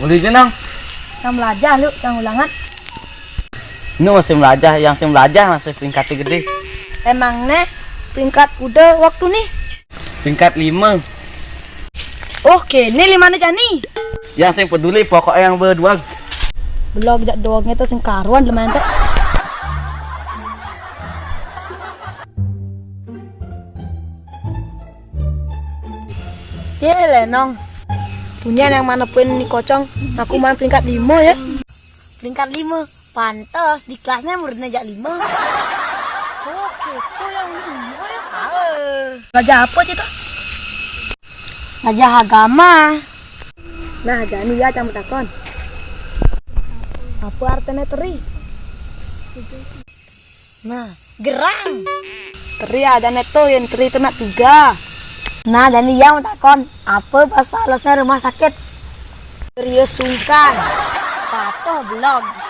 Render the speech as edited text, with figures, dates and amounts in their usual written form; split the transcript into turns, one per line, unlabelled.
Boleh je nang.
Yang belajar lu, yang ulangan.
Ini masih belajar, yang masih peringkat gede.
Emang nih peringkat udah waktu nih.
Peringkat 5.
Oke, ini 5 nih Jani.
Yang sing peduli pokoknya yang berdua.
Belum jak doangnya tuh sing karuan lumayan tuh. Ya Lenong. Punya yang mana pun ini kocong. Aku main peringkat 5 ya. Peringkat 5. Pantas di kelasnya muridnya jak 5. Oke, tuh yang 5 ya. Belajar apa itu? Belajar agama. Nah, Jani ya campur takon. Apa artinya teri? Nah, gerang. Teri ada neto yang teri itu nak 3. Nah, Jani ya takon. Apa bahasa alasnya rumah sakit? Serius sungkan. Patuh blog.